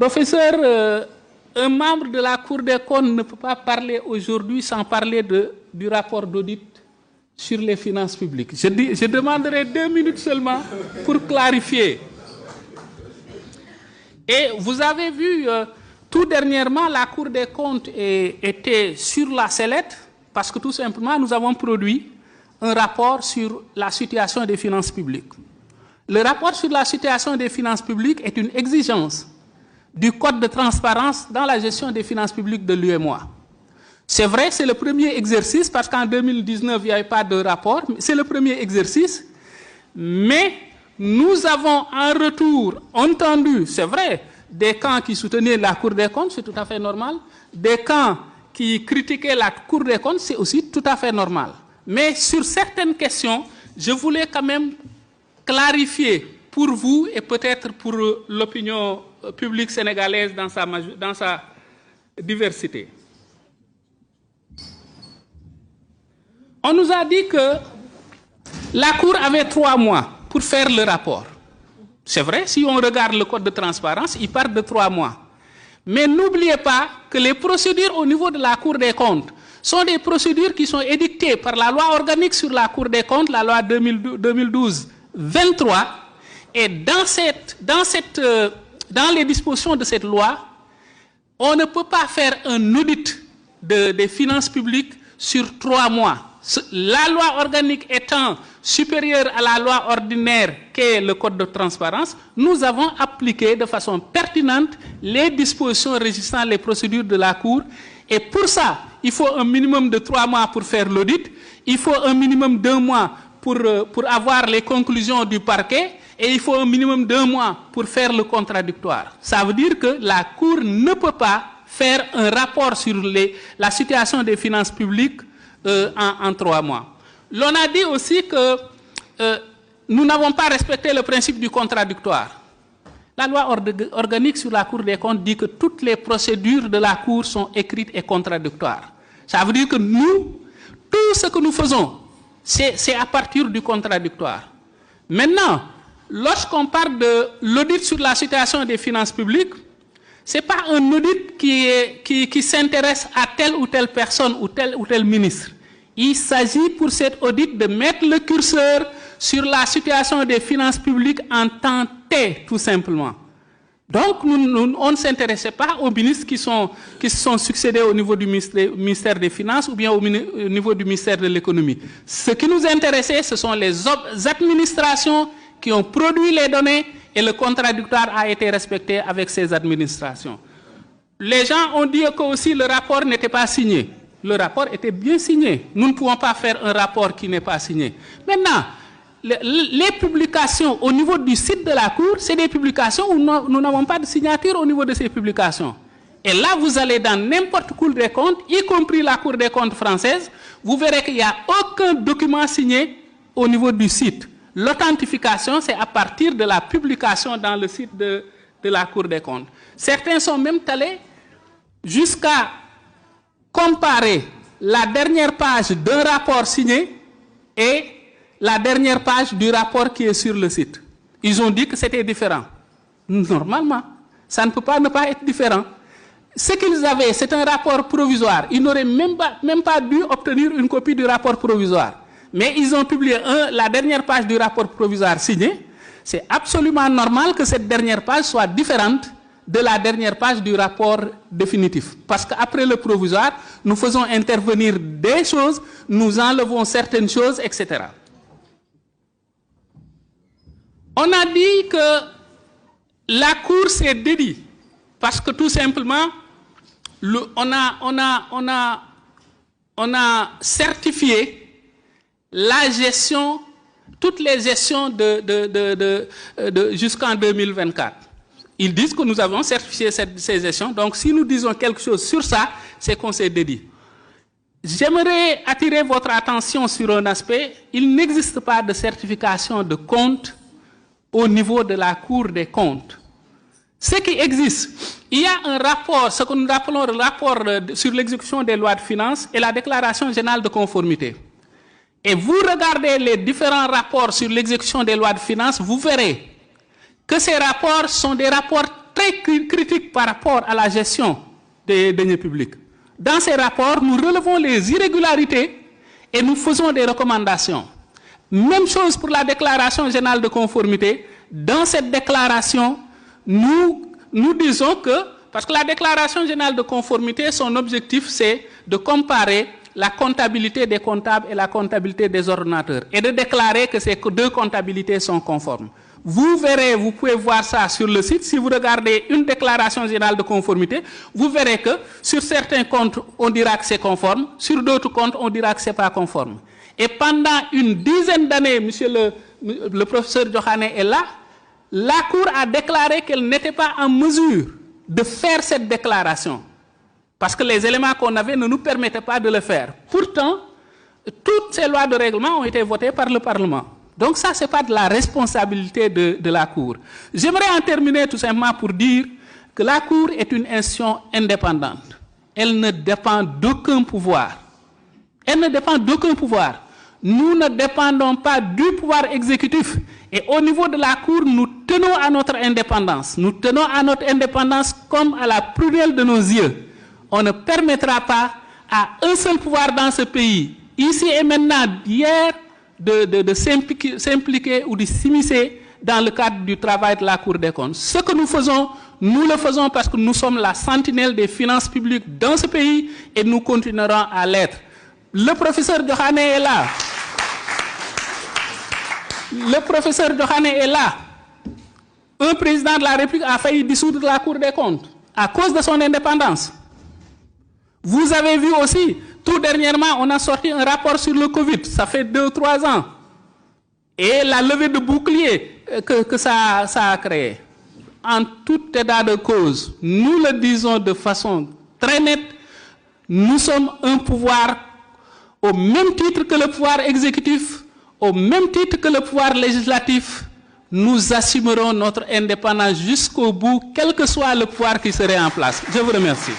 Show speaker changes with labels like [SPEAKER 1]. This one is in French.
[SPEAKER 1] Professeur, un membre de la Cour des comptes ne peut pas parler aujourd'hui sans parler du rapport d'audit sur les finances publiques. Je demanderai 2 minutes seulement pour clarifier. Et vous avez vu, tout dernièrement, la Cour des comptes était sur la sellette parce que tout simplement, nous avons produit un rapport sur la situation des finances publiques. Le rapport sur la situation des finances publiques est une exigence du Code de transparence dans la gestion des finances publiques de l'UEMOA. C'est vrai, c'est le premier exercice, parce qu'en 2019, il n'y avait pas de rapport, c'est le premier exercice, mais nous avons en retour entendu, c'est vrai, des camps qui soutenaient la Cour des comptes, c'est tout à fait normal, des camps qui critiquaient la Cour des comptes, c'est aussi tout à fait normal. Mais sur certaines questions, je voulais quand même clarifier pour vous et peut-être pour l'opinion publique sénégalaise dans sa diversité. On nous a dit que la Cour avait 3 mois pour faire le rapport. C'est vrai, si on regarde le Code de transparence, il part de 3 mois. Mais n'oubliez pas que les procédures au niveau de la Cour des comptes sont des procédures qui sont édictées par la loi organique sur la Cour des comptes, la loi 2012-23, et dans les dispositions de cette loi, on ne peut pas faire un audit des finances publiques sur 3 mois. La loi organique étant supérieure à la loi ordinaire qu'est le Code de transparence, nous avons appliqué de façon pertinente les dispositions régissant les procédures de la Cour. Et pour ça, il faut un minimum de 3 mois pour faire l'audit, il faut un minimum d'1 mois pour avoir les conclusions du parquet, et il faut un minimum d'1 mois pour faire le contradictoire. Ça veut dire que la Cour ne peut pas faire un rapport sur la situation des finances publiques en 3 mois. L'on a dit aussi que nous n'avons pas respecté le principe du contradictoire. La loi organique sur la Cour des comptes dit que toutes les procédures de la Cour sont écrites et contradictoires. Ça veut dire que nous, tout ce que nous faisons, c'est à partir du contradictoire. Maintenant, lorsqu'on parle de l'audit sur la situation des finances publiques, ce n'est pas un audit qui s'intéresse à telle ou telle personne ou tel ministre. Il s'agit pour cet audit de mettre le curseur sur la situation des finances publiques en temps T, tout simplement. Donc, on ne s'intéressait pas aux ministres qui se sont succédés au niveau du ministère des Finances ou bien au niveau du ministère de l'Économie. Ce qui nous intéressait, ce sont les administrations qui ont produit les données et le contradictoire a été respecté avec ces administrations. Les gens ont dit que aussi le rapport n'était pas signé. Le rapport était bien signé. Nous ne pouvons pas faire un rapport qui n'est pas signé. Maintenant, les publications au niveau du site de la Cour, c'est des publications où nous n'avons pas de signature au niveau de ces publications. Et là, vous allez dans n'importe quelle Cour des comptes, y compris la Cour des comptes française, vous verrez qu'il n'y a aucun document signé au niveau du site. L'authentification, c'est à partir de la publication dans le site de la Cour des comptes. Certains sont même allés jusqu'à comparer la dernière page d'un rapport signé et la dernière page du rapport qui est sur le site. Ils ont dit que c'était différent. Normalement, ça ne peut pas ne pas être différent. Ce qu'ils avaient, c'est un rapport provisoire. Ils n'auraient même pas dû obtenir une copie du rapport provisoire. Mais ils ont publié la dernière page du rapport provisoire signé. C'est absolument normal que cette dernière page soit différente de la dernière page du rapport définitif. Parce qu'après le provisoire, nous faisons intervenir des choses, nous enlevons certaines choses, etc. On a dit que la Cour s'est dédiée parce que tout simplement, on a certifié la gestion, toutes les gestions jusqu'en 2024. Ils disent que nous avons certifié ces gestions, donc si nous disons quelque chose sur ça, c'est qu'on s'est dédié. J'aimerais attirer votre attention sur un aspect. Il n'existe pas de certification de compte au niveau de la Cour des comptes. Ce qui existe, il y a un rapport, ce que nous appelons le rapport sur l'exécution des lois de finances et la déclaration générale de conformité. Et vous regardez les différents rapports sur l'exécution des lois de finances, vous verrez que ces rapports sont des rapports très critiques par rapport à la gestion des deniers publics. Dans ces rapports, nous relevons les irrégularités et nous faisons des recommandations. Même chose pour la déclaration générale de conformité. Dans cette déclaration, nous disons que, parce que la déclaration générale de conformité, son objectif, c'est de comparer la comptabilité des comptables et la comptabilité des ordonnateurs et de déclarer que ces deux comptabilités sont conformes. Vous verrez, vous pouvez voir ça sur le site, si vous regardez une déclaration générale de conformité, vous verrez que sur certains comptes, on dira que c'est conforme, sur d'autres comptes, on dira que ce n'est pas conforme. Et pendant une dizaine d'années, monsieur le professeur Diokhane est là, la Cour a déclaré qu'elle n'était pas en mesure de faire cette déclaration, parce que les éléments qu'on avait ne nous permettaient pas de le faire. Pourtant, toutes ces lois de règlement ont été votées par le Parlement. Donc ça, ce n'est pas de la responsabilité de la Cour. J'aimerais en terminer tout simplement pour dire que la Cour est une institution indépendante. Elle ne dépend d'aucun pouvoir. Elle ne dépend d'aucun pouvoir. Nous ne dépendons pas du pouvoir exécutif. Et au niveau de la Cour, nous tenons à notre indépendance. Nous tenons à notre indépendance comme à la prunelle de nos yeux. On ne permettra pas à un seul pouvoir dans ce pays, ici et maintenant, d'hier, de s'impliquer ou de s'immiscer dans le cadre du travail de la Cour des comptes. Ce que nous faisons, nous le faisons parce que nous sommes la sentinelle des finances publiques dans ce pays et nous continuerons à l'être. Le professeur Diokhane est là. Le professeur Diokhane est là. Un président de la République a failli dissoudre la Cour des comptes à cause de son indépendance. Vous avez vu aussi, tout dernièrement, on a sorti un rapport sur le Covid, ça fait 2 ou 3 ans. Et la levée de bouclier que ça a créé. En tout état de cause, nous le disons de façon très nette, nous sommes un pouvoir au même titre que le pouvoir exécutif, au même titre que le pouvoir législatif. Nous assumerons notre indépendance jusqu'au bout, quel que soit le pouvoir qui serait en place. Je vous remercie.